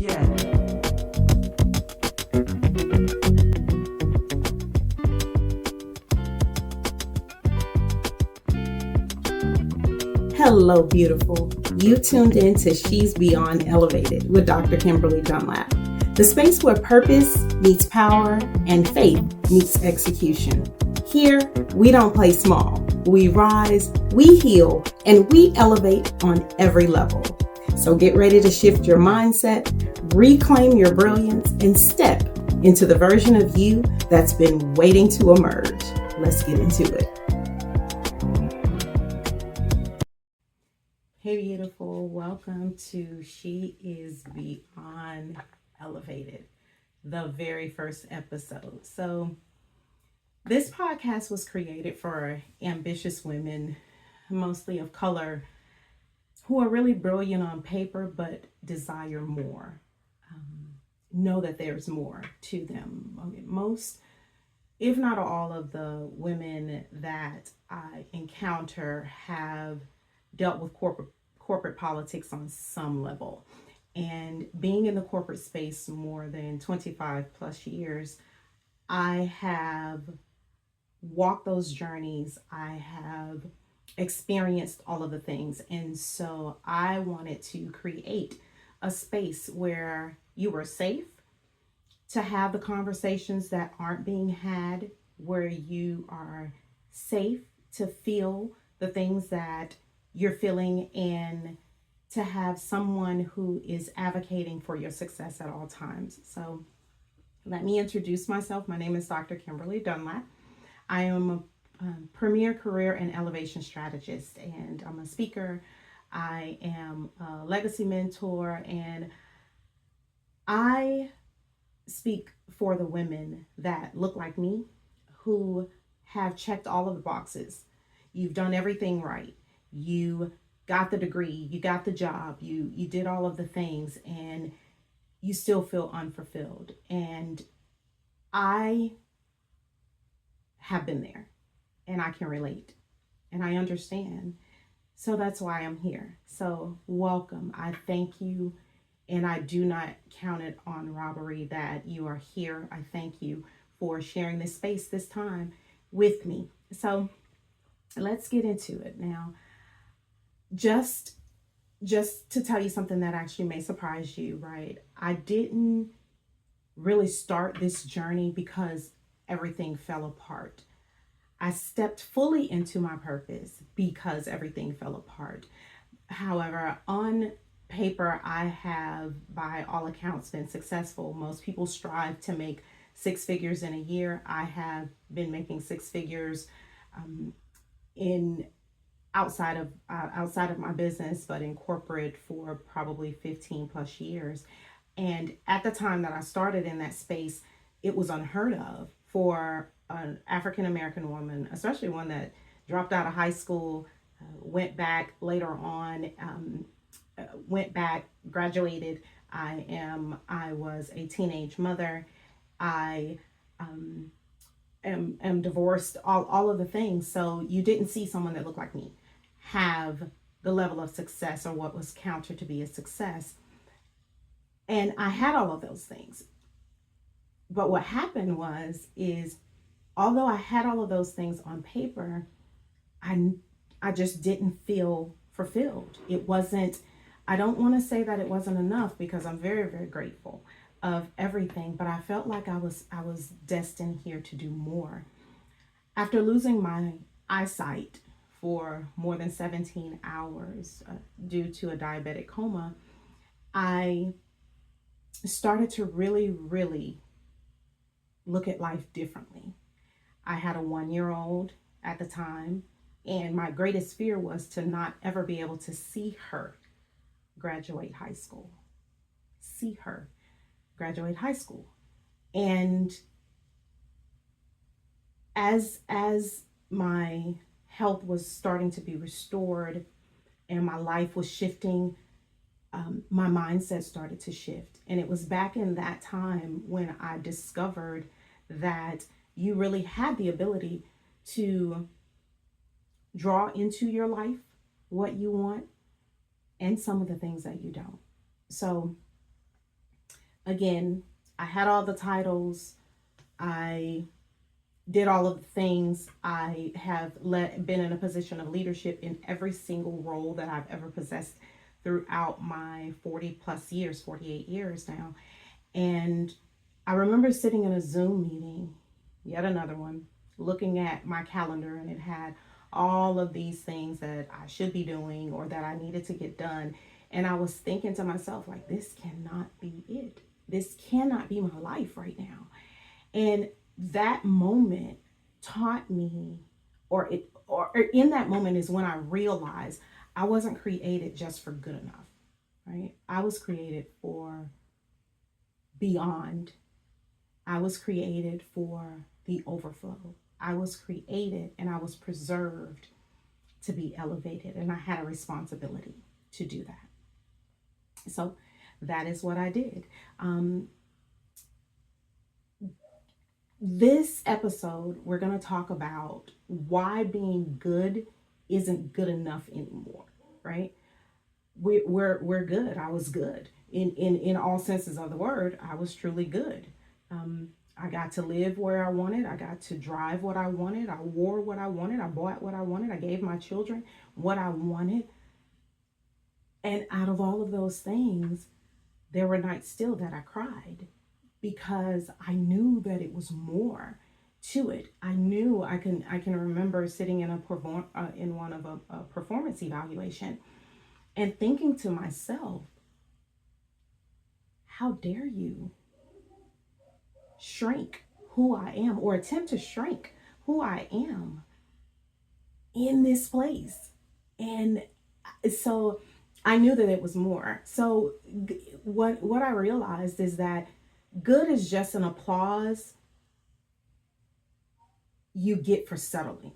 Yeah. Hello, beautiful. You tuned in to She's Beyond Elevated with Dr. Kimberly Dunlap, the space where purpose meets power and faith meets execution. Here, we don't play small. We rise, we heal, and we elevate on every level. So get ready to shift your mindset, reclaim your brilliance, and step into the version of you that's been waiting to emerge. Let's get into it. Hey, beautiful. Welcome to She is Beyond Elevated, the very first episode. So this podcast was created for ambitious women, mostly of color, who are really brilliant on paper, but desire more. Know that there's more to them. Most, if not all of the women that I encounter have dealt with corporate politics on some level. And being in the corporate space more than 25 plus years, I have walked those journeys. I have experienced all of the things. And so I wanted to create a space where you were safe to have the conversations that aren't being had, where you are safe to feel the things that you're feeling, and to have someone who is advocating for your success at all times. So let me introduce myself. My name is Dr. Kimberly Dunlap. I am a premier career and elevation strategist, and I'm a speaker. I am a legacy mentor, and I speak for the women that look like me, who have checked all of the boxes. You've done everything right. You got the degree, you got the job, you did all of the things, and you still feel unfulfilled. And I have been there, and I can relate, and I understand. So that's why I'm here. So welcome. I thank you, and I do not count it on robbery that you are here. I thank you for sharing this space, this time with me. So let's get into it now. Just to tell you something that actually may surprise you, right? I didn't really start this journey because everything fell apart. I stepped fully into my purpose because everything fell apart. However, on paper, I have, by all accounts, been successful. Most people strive to make six figures in a year. I have been making six figures in outside of my business, but in corporate for probably 15 plus years. And at the time that I started in that space, it was unheard of for an African American woman, especially one that dropped out of high school, went back later on, graduated. I was a teenage mother. I am divorced, all of the things. So you didn't see someone that looked like me have the level of success, or what was counted to be a success. And I had all of those things. But what happened is although I had all of those things on paper, I just didn't feel fulfilled. It wasn't, I don't want to say that it wasn't enough, because I'm very, very grateful of everything, but I felt like I was destined here to do more. After losing my eyesight for more than 17 hours due to a diabetic coma, I started to really, really look at life differently. I had a 1-year-old at the time, and my greatest fear was to not ever be able to see her graduate high school. And as my health was starting to be restored and my life was shifting, my mindset started to shift. And it was back in that time when I discovered that you really had the ability to draw into your life what you want and some of the things that you don't. So again, I had all the titles. I did all of the things. I have been in a position of leadership in every single role that I've ever possessed throughout my 40 plus years, 48 years now. And I remember sitting in a Zoom meeting, yet another one, looking at my calendar, and it had all of these things that I should be doing or that I needed to get done. And I was thinking to myself, like, this cannot be it. This cannot be my life right now. And that moment taught me, or in that moment is when I realized I wasn't created just for good enough, right? I was created for beyond. I was created for the overflow. I was created and I was preserved to be elevated, and I had a responsibility to do that. So that is what I did. This episode, we're going to talk about why being good isn't good enough anymore, right? We're good. I was good in all senses of the word. I was truly good. I got to live where I wanted. I got to drive what I wanted. I wore what I wanted. I bought what I wanted. I gave my children what I wanted. And out of all of those things, there were nights still that I cried because I knew that it was more to it. I knew I can remember sitting in in one of a performance evaluation and thinking to myself, how dare you shrink who I am, or attempt to shrink who I am in this place. And so I knew that it was more. So what I realized is that good is just an applause you get for settling,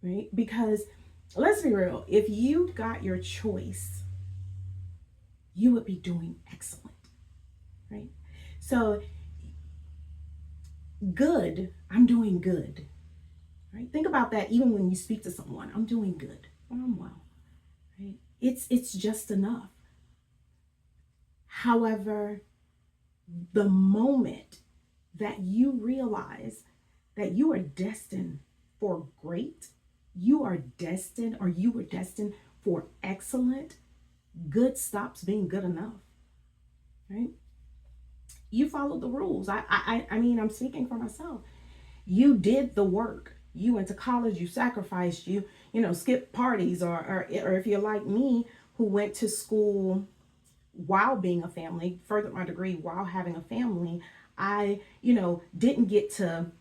right? Because let's be real, if you got your choice, you would be doing excellent, right? So good, I'm doing good, right? Think about that even when you speak to someone. I'm doing good, or I'm well, right? It's just enough. However, the moment that you realize that you are destined for great, you are destined, or you were destined for excellent, good stops being good enough, right? You followed the rules. I mean, I'm speaking for myself. You did the work. You went to college, you sacrificed, you skipped parties, or if you're like me, who went to school while being a family, furthered my degree while having a family. I, didn't get to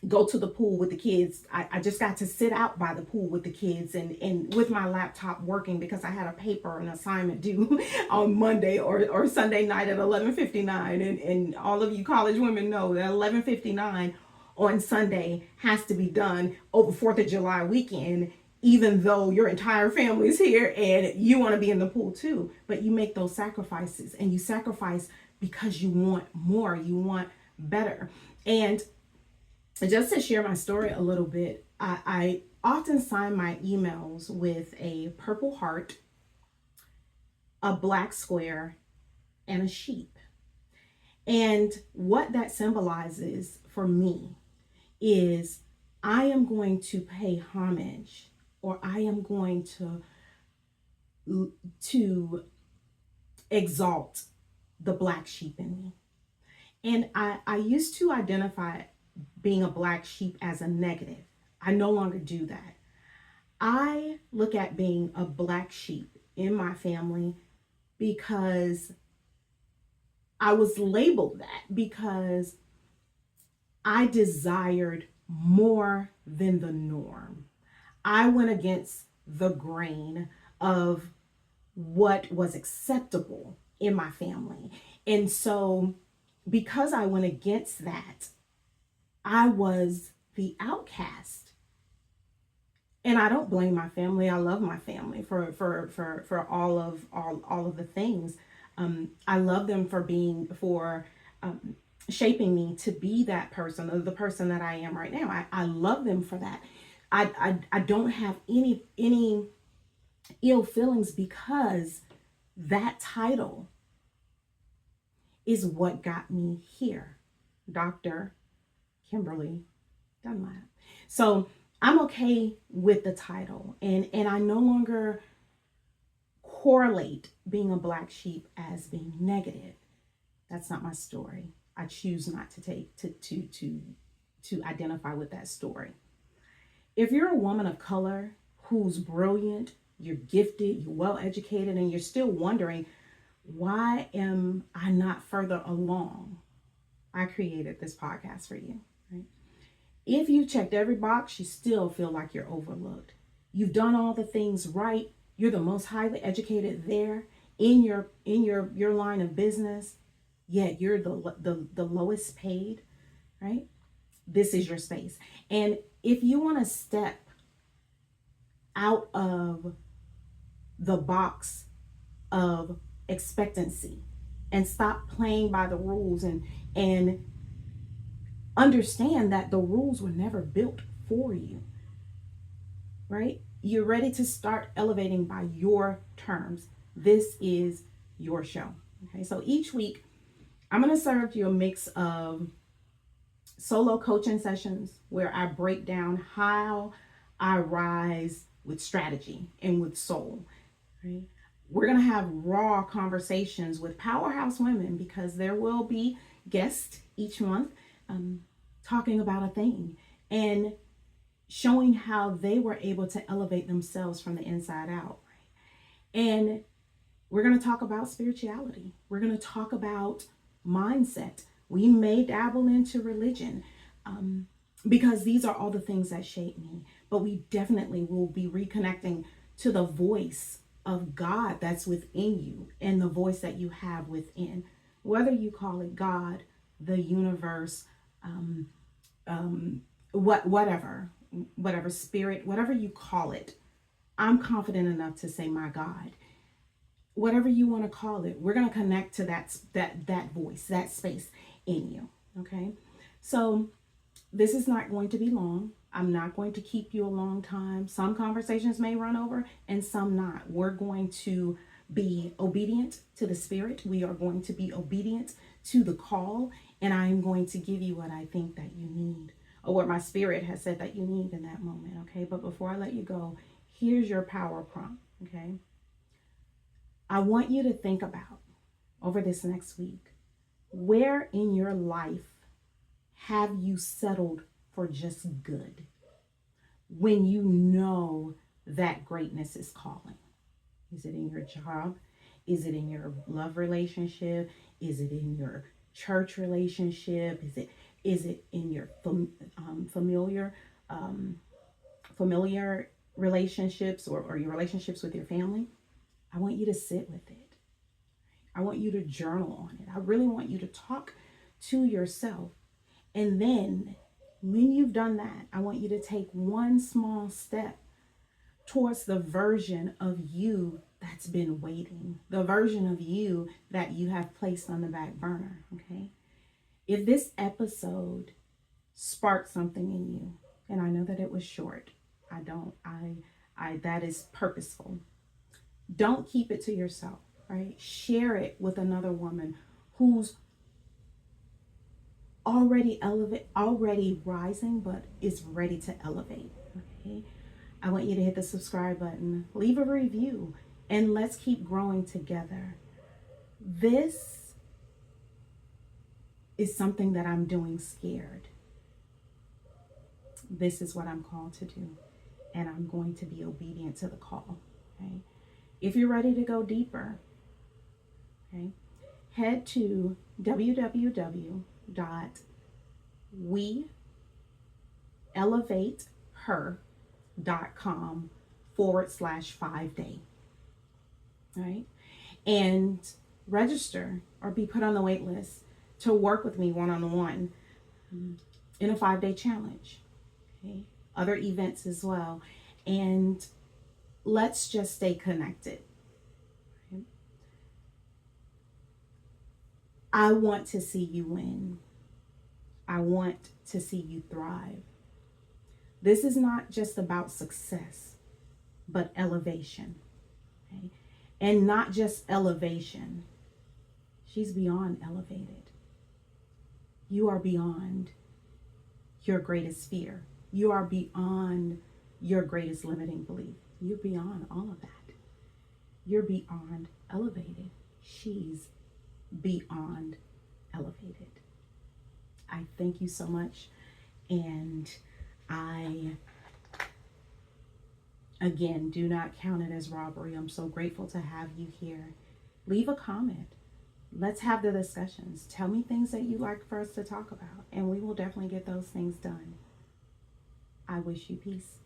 go to the pool with the kids. I just got to sit out by the pool with the kids and with my laptop working because I had a paper, an assignment due on Monday or Sunday night at 11:59. And all of you college women know that 11:59 on Sunday has to be done over 4th of July weekend, even though your entire family's here and you want to be in the pool too. But you make those sacrifices, and you sacrifice because you want more, you want better. And just to share my story a little bit, I often sign my emails with a purple heart, a black square, and a sheep. And what that symbolizes for me is I am going to pay homage, or I am going to exalt the black sheep in me. And I used to identify being a black sheep as a negative. I no longer do that. I look at being a black sheep in my family because I was labeled that because I desired more than the norm. I went against the grain of what was acceptable in my family. And so because I went against that, I was the outcast. And I don't blame my family. I love my family for all of the things. I love them for shaping me to be that person, or the person that I am right now. I love them for that. I don't have any ill feelings because that title is what got me here. Dr. Kimberly Dunlap. So I'm okay with the title, and I no longer correlate being a black sheep as being negative. That's not my story. I choose not to take to identify with that story. If you're a woman of color who's brilliant, you're gifted, you're well educated, and you're still wondering, why am I not further along? I created this podcast for you. Right? If you checked every box, you still feel like you're overlooked. You've done all the things right. You're the most highly educated there in your line of business, yet you're the lowest paid, right? This is your space. And if you want to step out of the box of expectancy and stop playing by the rules and understand that the rules were never built for you, right? You're ready to start elevating by your terms. This is your show. Okay, so each week I'm going to serve you a mix of solo coaching sessions where I break down how I rise with strategy and with soul. Right? We're going to have raw conversations with powerhouse women because there will be guests each month talking about a thing and showing how they were able to elevate themselves from the inside out. Right? And we're going to talk about spirituality. We're going to talk about mindset. We may dabble into religion because these are all the things that shape me. But we definitely will be reconnecting to the voice of God that's within you and the voice that you have within. Whether you call it God, the universe, whatever spirit, whatever you call it, I'm confident enough to say my God. Whatever you want to call it, we're going to connect to that voice, that space in you. Okay. So this is not going to be long. I'm not going to keep you a long time. Some conversations may run over and some not. We're going to be obedient to the spirit. We are going to be obedient to the call. And I'm going to give you what I think that you need, or what my spirit has said that you need in that moment. Okay. But before I let you go, here's your power prompt. Okay. I want you to think about over this next week, where in your life have you settled for just good when you know that greatness is calling? Is it in your job? Is it in your love relationship? Is it in your church relationship? Is it in your familiar relationships or your relationships with your family? I want you to sit with it. I want you to journal on it. I really want you to talk to yourself. And then when you've done that, I want you to take one small step towards the version of you that's been waiting, the version of you that you have placed on the back burner. Okay. If this episode sparked something in you, and I know that it was short, that is purposeful. Don't keep it to yourself, right? Share it with another woman who's already rising, but is ready to elevate. Okay. I want you to hit the subscribe button, leave a review, and let's keep growing together. This is something that I'm doing scared. This is what I'm called to do, and I'm going to be obedient to the call. Okay. If you're ready to go deeper, okay, head to www.weelevateher.com/5-day. Right? And register or be put on the wait list to work with me one-on-one in a 5-day challenge. Okay? Other events as well. And let's just stay connected. Okay? I want to see you win. I want to see you thrive. This is not just about success, but elevation. Okay? And not just elevation, She's beyond elevated. You are beyond your greatest fear. You are beyond your greatest limiting belief. You're beyond all of that. You're beyond elevated. She's beyond elevated. I thank you so much. And I, again, do not count it as robbery. I'm so grateful to have you here. Leave a comment. Let's have the discussions. Tell me things that you'd like for us to talk about, and we will definitely get those things done. I wish you peace.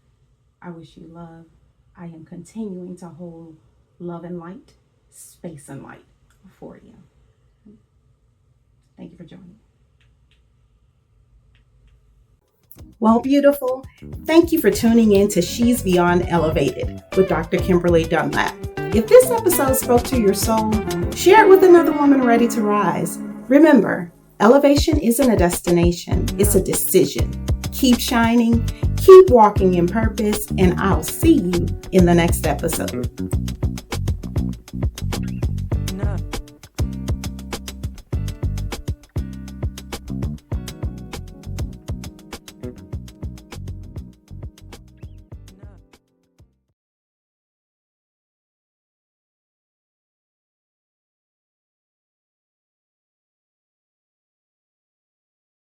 I wish you love. I am continuing to hold love and light, space and light for you. Thank you for joining. Well, beautiful, thank you for tuning in to She's Beyond Elevated with Dr. Kimberly Dunlap. If this episode spoke to your soul, share it with another woman ready to rise. Remember, elevation isn't a destination, it's a decision. Keep shining, keep walking in purpose, and I'll see you in the next episode.